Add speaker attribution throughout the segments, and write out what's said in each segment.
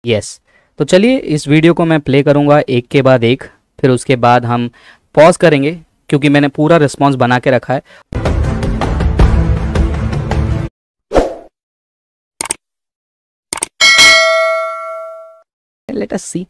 Speaker 1: Yes. तो चलिए इस वीडियो को मैं प्ले करूंगा एक के बाद एक, फिर उसके बाद हम पॉज करेंगे क्योंकि मैंने पूरा रिस्पॉन्स बना के रखा है। लेट अस सी।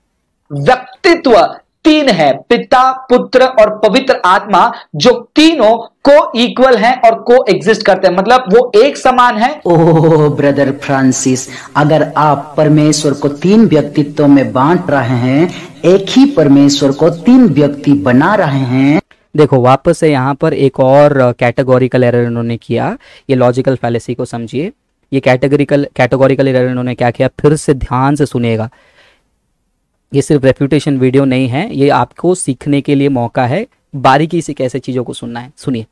Speaker 2: व्यक्तित्व तीन है, पिता, पुत्र और पवित्र आत्मा, जो तीनों को इक्वल हैं और को एग्जिस्ट करते हैं, मतलब वो एक समान है।
Speaker 3: ओह ब्रदर फ्रांसिस, अगर आप परमेश्वर को तीन व्यक्तित्वों में बांट रहे हैं, एक ही परमेश्वर को तीन व्यक्ति बना रहे हैं।
Speaker 1: देखो वापस से यहाँ पर एक और कैटेगोरिकल एरर इन्होंने किया। ये लॉजिकल फैलेसी को समझिए। ये कैटेगोरिकल एरर इन्होंने क्या किया, फिर से ध्यान से सुनिएगा। ये सिर्फ रेफ्यूटेशन वीडियो नहीं है, ये आपको सीखने के लिए मौका है बारीकी से कैसे चीजों को सुनना है। सुनिए।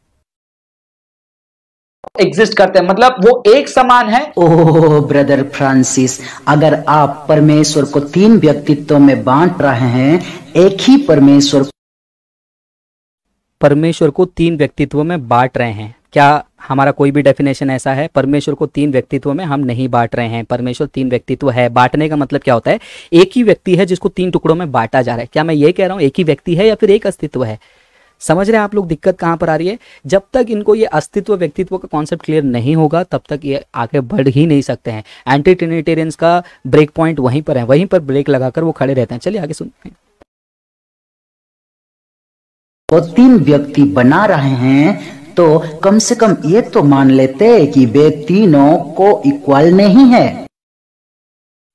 Speaker 2: एग्जिस्ट करते हैं, मतलब वो एक समान है।
Speaker 3: ओह ब्रदर फ्रांसिस, अगर आप परमेश्वर को तीन व्यक्तित्वों में बांट रहे हैं, एक ही
Speaker 1: परमेश्वर को तीन व्यक्तित्वों में बांट रहे हैं, क्या हमारा कोई भी डेफिनेशन ऐसा है? परमेश्वर को तीन व्यक्तित्व में हम नहीं बांट रहे हैं। परमेश्वर तीन व्यक्तित्व है। बांटने का मतलब क्या होता है? एक ही व्यक्ति है जिसको तीन टुकड़ों में बांटा जा रहा है। क्या मैं ये कह रहा हूं एक ही व्यक्ति है या फिर एक अस्तित्व है? समझ रहे हैं आप लोग दिक्कत कहां पर आ रही है? जब तक इनको ये अस्तित्व व्यक्तित्व का कॉन्सेप्ट क्लियर नहीं होगा तब तक ये आगे बढ़ ही नहीं सकते हैं। एंटी ट्रिनिटेरियंस का ब्रेक पॉइंट वहीं पर है, वहीं पर ब्रेक लगाकर वो खड़े रहते हैं। चलिए आगे सुनते हैं।
Speaker 3: को तीन व्यक्ति बना रहे हैं, तो कम से कम ये तो मान लेते हैं कि वे तीनों को इक्वल नहीं है।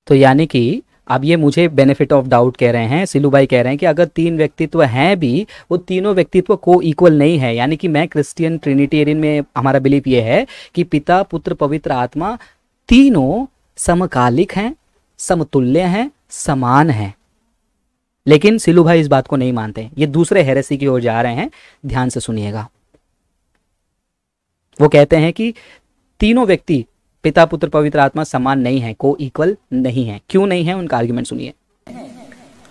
Speaker 1: तो यानी कि अब ये मुझे बेनिफिट ऑफ डाउट कह रहे हैं, सिलू भाई कह रहे हैं कि अगर तीन व्यक्तित्व हैं भी, वो तीनों व्यक्तित्व को इक्वल नहीं है। यानी कि मैं क्रिश्चियन ट्रिनिटेरियन में हमारा बिलीफ ये है कि पिता, पुत्र, पवित्र आत्मा तीनों समकालिक हैं, समतुल्य हैं, समान हैं। लेकिन सिलू भाई इस बात को नहीं मानते, ये दूसरे हेरेसी की ओर जा रहे हैं। ध्यान से सुनिएगा। वो कहते हैं कि तीनों व्यक्ति पिता, पुत्र, पवित्र आत्मा समान नहीं है, को इक्वल नहीं है। क्यों नहीं है, उनका आर्गुमेंट सुनिए।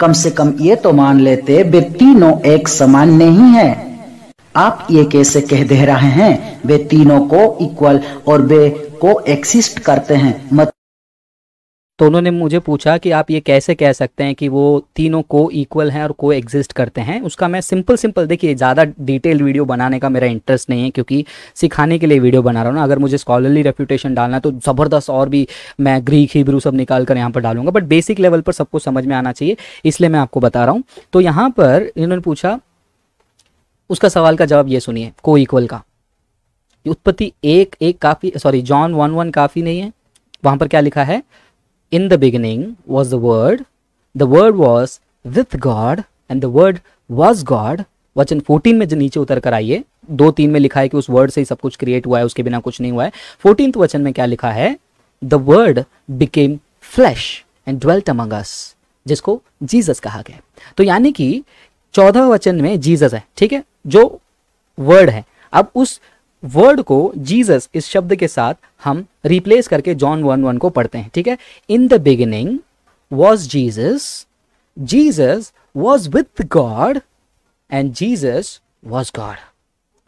Speaker 3: कम से कम ये तो मान लेते वे तीनों एक समान नहीं है। आप ये कैसे कह दे रहे हैं वे तीनों को इक्वल और वे को एक्सिस्ट करते हैं?
Speaker 1: तो उन्होंने मुझे पूछा कि आप ये कैसे कह सकते हैं कि वो तीनों को इक्वल हैं और को एग्जिस्ट करते हैं। उसका मैं सिंपल देखिए, ज़्यादा डिटेल वीडियो बनाने का मेरा इंटरेस्ट नहीं है क्योंकि सिखाने के लिए वीडियो बना रहा हूँ ना। अगर मुझे स्कॉलरली रेफ्यूटेशन डालना है तो ज़बरदस्त और भी मैं ग्रीक, हिब्रू सब निकाल कर यहाँ पर डालूंगा, बट बेसिक लेवल पर सबको समझ में आना चाहिए, इसलिए मैं आपको बता रहा हूँ। तो यहाँ पर इन्होंने पूछा, उसका सवाल का जवाब ये सुनिए। को इक्वल का उत्पत्ति एक काफ़ी, सॉरी जॉन 1:1 काफ़ी नहीं है। वहाँ पर क्या लिखा है? In the beginning was the word was with God, and the word was God। वचन 14 में जो नीचे उतर कर आइए, 2:3 में लिखा है कि उस वर्ड से ही सब कुछ क्रिएट हुआ है, उसके बिना कुछ नहीं हुआ है। 14th वचन में क्या लिखा है? The word became flesh and dwelt among us, जिसको जीसस कहा गया। तो यानी कि 14 वचन में जीसस है, ठीक है, जो वर्ड है। अब उस वर्ड को जीसस इस शब्द के साथ हम रिप्लेस करके जॉन 1:1 को पढ़ते हैं, ठीक है। In the beginning was Jesus, Jesus was with God and Jesus was God.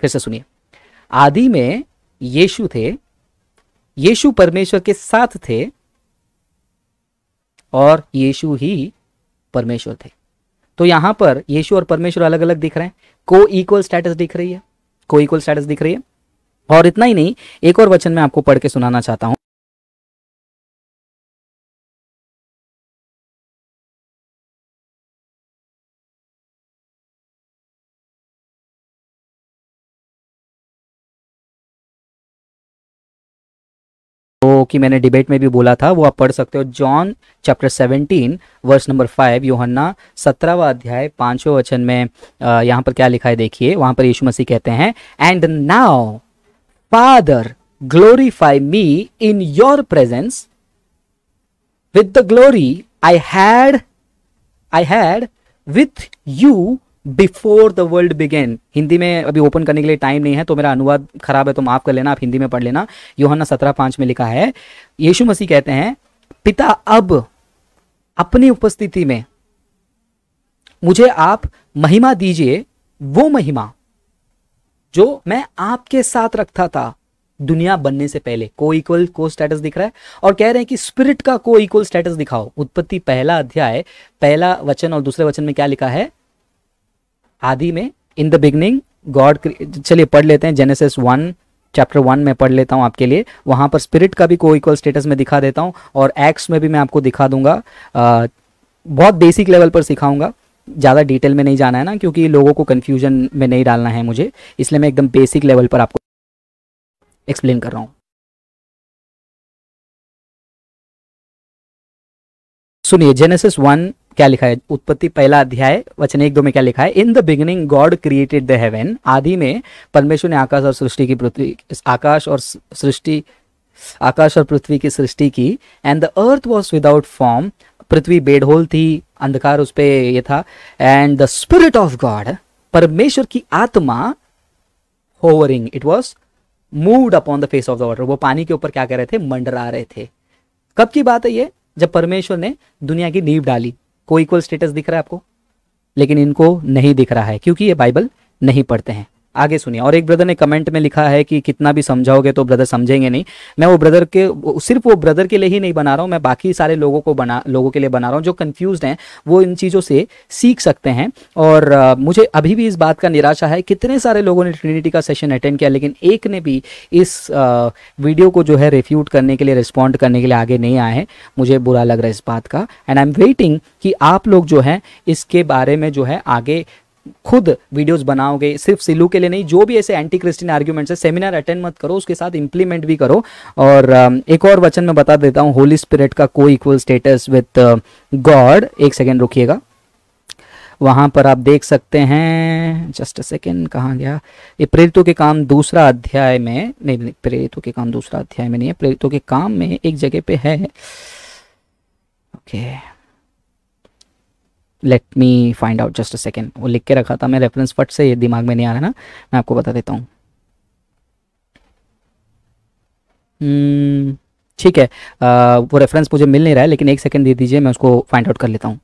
Speaker 1: फिर से सुनिए। आदि में यीशु थे, यीशु परमेश्वर के साथ थे और यीशु ही परमेश्वर थे। तो यहां पर यीशु और परमेश्वर अलग अलग दिख रहे हैं, को इक्वल स्टेटस दिख रही है, को इक्वल स्टेटस दिख रही है। और इतना ही नहीं, एक और वचन मैं आपको पढ़ के सुनाना चाहता हूं। तो कि मैंने डिबेट में भी बोला था, वो आप पढ़ सकते हो। जॉन चैप्टर 17 वर्स नंबर 5, यूहन्ना 17वां अध्याय 5वें वचन में यहां पर क्या लिखा है देखिए। वहां पर यीशु मसीह कहते हैं, and now Father, glorify me in your presence with the glory I had with you before the world began। Hindi में अभी ओपन करने के लिए टाइम नहीं है, तो मेरा अनुवाद खराब है तो माफ कर लेना, आप हिंदी में पढ़ लेना। यूहन्ना 17:5 में लिखा है, यीशु मसीह कहते हैं, पिता अब अपनी उपस्थिति में मुझे आप महिमा दीजिए, वो महिमा जो मैं आपके साथ रखता था दुनिया बनने से पहले को इक्वल को स्टेटस दिख रहा है, और कह रहे हैं कि स्पिरिट का को इक्वल स्टेटस दिखाओ। उत्पत्ति पहला अध्याय पहला वचन और दूसरे वचन में क्या लिखा है? आदि में, इन द बिगनिंग गॉड। चलिए पढ़ लेते हैं, जेनेसिस 1 चैप्टर 1 में पढ़ लेता हूं आपके लिए। वहां पर स्पिरिट का भी को इक्वल स्टेटस में दिखा देता हूं, और एक्ट्स में भी मैं आपको दिखा दूंगा। बहुत बेसिक लेवल पर सिखाऊंगा, ज़्यादा डिटेल में नहीं जाना है ना, क्योंकि लोगों को कंफ्यूजन में नहीं डालना है मुझे, इसलिए मैं एकदम बेसिक लेवल पर आपको एक्सप्लेन कर रहा हूं। सुनिए, जेनेसिस 1 क्या लिखा है? उत्पत्ति पहला अध्याय वचन 1-2 में क्या लिखा है? In the beginning God created the haven. आदि में परमेश्वर ने आकाश और सृष्टि की पृथ्वी, आकाश और पृथ्वी की सृष्टि की। And the earth was without form, पृथ्वी बेडहोल थी, अंधकार उस पे ये था। And the spirit of God, परमेश्वर की आत्मा, hovering, it was moved upon the face of the water, वो पानी के ऊपर क्या कर रहे थे? मंडरा रहे थे। कब की बात है ये? जब परमेश्वर ने दुनिया की नींव डाली। को इक्वल स्टेटस दिख रहा है आपको, लेकिन इनको नहीं दिख रहा है क्योंकि ये बाइबल नहीं पढ़ते हैं। आगे सुनिए, और एक ब्रदर ने कमेंट में लिखा है कि कितना भी समझाओगे तो ब्रदर समझेंगे नहीं। मैं वो ब्रदर के, सिर्फ वो ब्रदर के लिए ही नहीं बना रहा हूँ, मैं बाकी सारे लोगों के लिए बना रहा हूँ जो कंफ्यूज्ड हैं, वो इन चीज़ों से सीख सकते हैं। और मुझे अभी भी इस बात का निराशा है, कितने सारे लोगों ने ट्रिनिटी का सेशन अटेंड किया, लेकिन एक ने भी इस वीडियो को जो है रिफ्यूट करने के लिए, रिस्पॉन्ड करने के लिए आगे नहीं आए हैं। मुझे बुरा लग रहा है इस बात का, एंड आई एम वेटिंग कि आप लोग जो है इसके बारे में जो है आगे खुद वीडियोस बनाओगे, सिर्फ सिलू के लिए नहीं। जो भी ऐसे एंटी क्रिश्चियन आर्ग्यूमेंट्स है, सेमिनार अटेंड मत करो, उसके साथ इंप्लीमेंट भी करो। और एक और वचन में बता देता हूँ, होली स्पिरिट का को इक्वल स्टेटस विथ गॉड। एक सेकेंड रुकिएगा, वहां पर आप देख सकते हैं, जस्ट अ सेकेंड, कहाँ गया ये? प्रेरितों के काम दूसरा अध्याय में, नहीं, प्रेरितों के काम दूसरा अध्याय में नहीं है, प्रेरितों के काम में एक जगह पे है। Okay, let me find out, just a second. वो लिख के रखा था मैं, रेफरेंस फट से ये दिमाग में नहीं आ रहा ना, मैं आपको बता देता हूँ। ठीक है, वो रेफरेंस मुझे मिल नहीं रहा है, लेकिन एक सेकेंड दे दीजिए, मैं उसको फाइंड आउट कर लेता हूँ।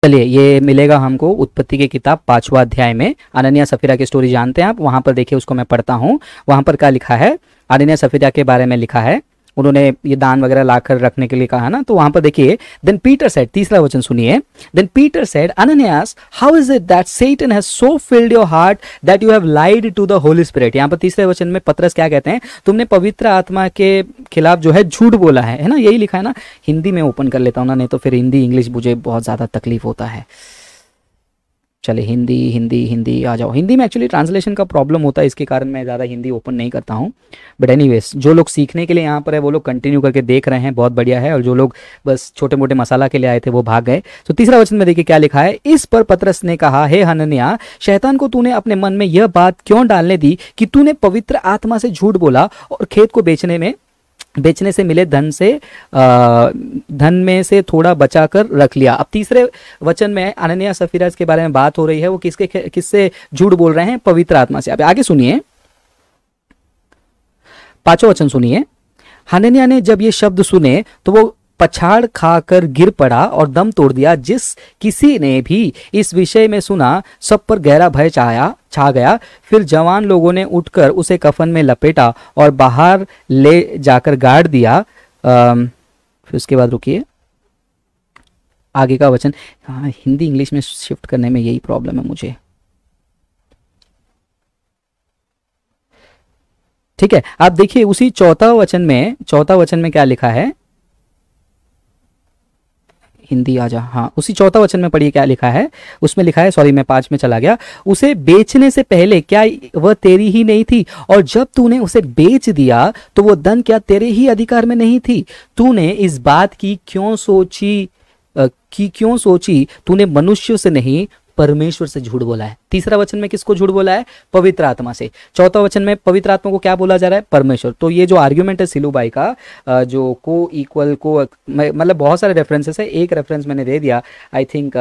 Speaker 1: चलिए, ये मिलेगा हमको उत्पत्ति की किताब 5वां अध्याय में। अनन्या सफीरा की स्टोरी जानते हैं आप, वहां पर देखिए, उसको मैं पढ़ता हूँ। वहां पर क्या लिखा है? अनन्या सफीरा के बारे में लिखा है, उन्होंने ये दान वगैरह लाकर रखने के लिए कहा ना, तो वहां पर देखिए, देन पीटर सेड, तीसरा वचन सुनिए, then Peter said, Ananias, how is it that Satan has so filled your heart that you have lied to the Holy Spirit. यहाँ पर तीसरे वचन में पतरस क्या कहते हैं? तुमने पवित्र आत्मा के खिलाफ जो है झूठ बोला है ना, यही लिखा है ना। हिंदी में ओपन कर लेता हूँ ना, नहीं तो फिर हिंदी इंग्लिश मुझे बहुत ज़्यादा तकलीफ होता है। चले, हिंदी हिंदी हिंदी आ जाओ। हिंदी में एक्चुअली ट्रांसलेशन का प्रॉब्लम होता है, इसके कारण मैं ज़्यादा हिंदी ओपन नहीं करता हूँ। बट एनीवेज, जो लोग सीखने के लिए यहाँ पर है वो लोग कंटिन्यू करके देख रहे हैं, बहुत बढ़िया है। और जो लोग बस छोटे मोटे मसाला के लिए आए थे वो भाग गए। तो तीसरा वचन में देखिए क्या लिखा है? इस पर पतरस ने कहा, हे हनन्याह, शैतान को तूने अपने मन में यह बात क्यों डालने दी कि तूने पवित्र आत्मा से झूठ बोला और खेत को बेचने से मिले धन में से थोड़ा बचा कर रख लिया। अब तीसरे वचन में अनन्या सफीरा के बारे में बात हो रही है, वो किससे झूठ बोल रहे हैं? पवित्र आत्मा से। अब आगे सुनिए, 5वां वचन सुनिए, हनन्या ने जब ये शब्द सुने तो वो पछाड़ खाकर गिर पड़ा और दम तोड़ दिया। जिस किसी ने भी इस विषय में सुना, सब पर गहरा भय छा गया। फिर जवान लोगों ने उठकर उसे कफन में लपेटा और बाहर ले जाकर गाड़ दिया। फिर उसके बाद रुकिए, आगे का वचन, हाँ, हिंदी इंग्लिश में शिफ्ट करने में यही प्रॉब्लम है मुझे। ठीक है, आप देखिए उसी चौथा वचन में क्या लिखा है? हिंदी आ जा, हाँ, उसी चौथा वचन में पढ़िए क्या लिखा है। उसमें लिखा है, सॉरी मैं 5 में चला गया, उसे बेचने से पहले क्या वह तेरी ही नहीं थी? और जब तूने उसे बेच दिया तो वो धन क्या तेरे ही अधिकार में नहीं थी? तूने इस बात की क्यों सोची? तूने मनुष्य से नहीं, परमेश्वर से झूठ बोला है। तीसरा वचन में किसको झूठ बोला है? पवित्र आत्मा से। चौथा वचन में पवित्र आत्मा को क्या बोला जा रहा है? परमेश्वर। तो ये जो आर्ग्यूमेंट है सिलू भाई का, जो को इक्वल को, मतलब बहुत सारे रेफरेंसेस है, एक रेफरेंस मैंने दे दिया, आई थिंक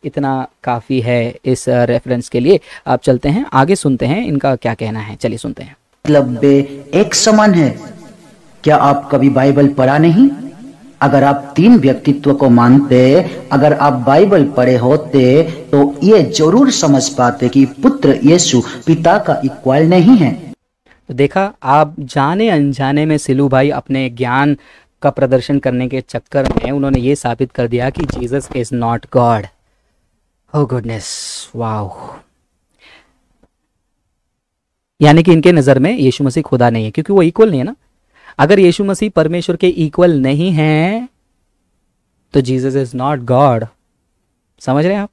Speaker 1: इतना काफ़ी है इस रेफरेंस के लिए। आप चलते हैं आगे, सुनते हैं इनका क्या कहना है। चलिए सुनते हैं।
Speaker 3: मतलब वे एक समान है। क्या आप कभी बाइबल पढ़ा नहीं? अगर आप तीन व्यक्तित्व को मानते, अगर आप बाइबल पढ़े होते तो ये जरूर समझ पाते कि पुत्र यीशु पिता का इक्वल नहीं है।
Speaker 1: तो देखा, आप जाने अनजाने में सिलू भाई अपने ज्ञान का प्रदर्शन करने के चक्कर में उन्होंने ये साबित कर दिया कि Jesus is not God. Oh goodness, wow. यानी कि इनके नज़र में यीशु मसीह खुदा नहीं है, क्योंकि वो इक्वल नहीं है ना। अगर यीशु मसीह परमेश्वर के इक्वल नहीं है तो जीसस इज नॉट गॉड। समझ रहे हैं आप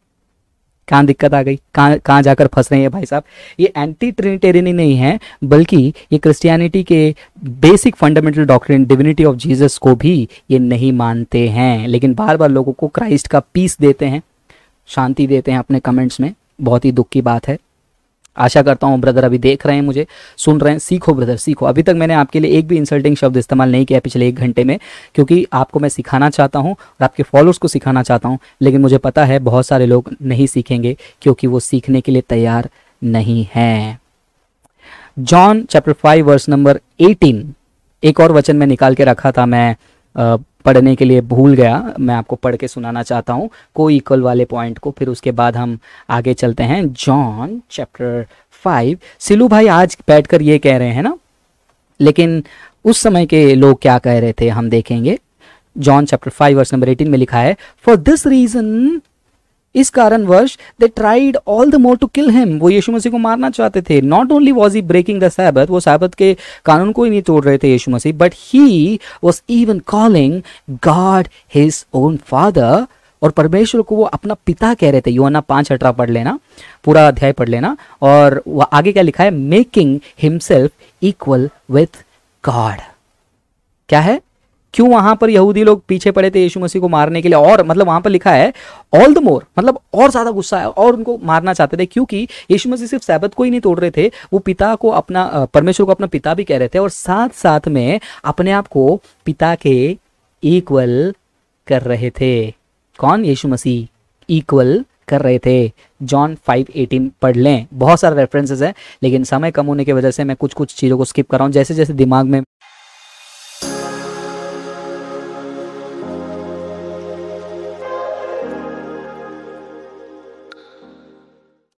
Speaker 1: कहाँ दिक्कत आ गई, कहाँ जाकर फंस रहे हैं भाई साहब। ये एंटी ट्रिनिटेरियन ही नहीं है, बल्कि ये क्रिश्चियनिटी के basic fundamental doctrine divinity of Jesus को भी ये नहीं मानते हैं, लेकिन बार बार लोगों को क्राइस्ट का पीस देते हैं, शांति देते हैं अपने कमेंट्स में। बहुत ही दुख की बात है। आशा करता हूँ ब्रदर अभी देख रहे हैं, मुझे सुन रहे हैं। सीखो ब्रदर, सीखो। अभी तक मैंने आपके लिए एक भी इंसल्टिंग शब्द इस्तेमाल नहीं किया पिछले 1 घंटे में, क्योंकि आपको मैं सिखाना चाहता हूँ और आपके फॉलोअर्स को सिखाना चाहता हूँ। लेकिन मुझे पता है बहुत सारे लोग नहीं सीखेंगे, क्योंकि वो सीखने के लिए तैयार नहीं हैं। जॉन चैप्टर 5 वर्स नंबर 18, एक और वचन में निकाल के रखा था, मैं पढ़ने के लिए भूल गया। मैं आपको पढ़ के सुनाना चाहता हूँ को इक्वल वाले पॉइंट को, फिर उसके बाद हम आगे चलते हैं। John chapter 5। सिलू भाई आज बैठकर ये कह रहे हैं ना, लेकिन उस समय के लोग क्या कह रहे थे हम देखेंगे। जॉन चैप्टर 5 वर्स नंबर 18 में लिखा है, फॉर दिस रीजन, इस कारणवश they tried all the more to kill him. वो यीशु मसीह को मारना चाहते थे। Not only was he breaking the Sabbath, वो सैबथ के कानून को ही नहीं तोड़ रहे थे Yeshu Masih, but he was even calling God his own father, और परमेश्वर को वो अपना पिता कह रहे थे। यूहन्ना 5:18 पढ़ लेना, पूरा अध्याय पढ़ लेना। और वह आगे क्या लिखा है, making himself equal with God. क्या है, क्यों वहां पर यहूदी लोग पीछे पड़े थे यीशु मसीह को मारने के लिए? और मतलब वहां पर लिखा है ऑल द मोर, मतलब और ज्यादा गुस्सा है और उनको मारना चाहते थे, क्योंकि यीशु मसीह सिर्फ सैबत को ही नहीं तोड़ रहे थे, वो पिता को अपना, परमेश्वर को अपना पिता भी कह रहे थे, और साथ साथ में अपने आप को पिता के इक्वल कर रहे थे। कौन? यीशु मसीह इक्वल कर रहे थे। जॉन 5:18 पढ़ लें, बहुत सारे रेफरेंसेस है, लेकिन समय कम होने की वजह से मैं कुछ कुछ चीज़ों को स्किप कर रहा हूँ। जैसे जैसे दिमाग में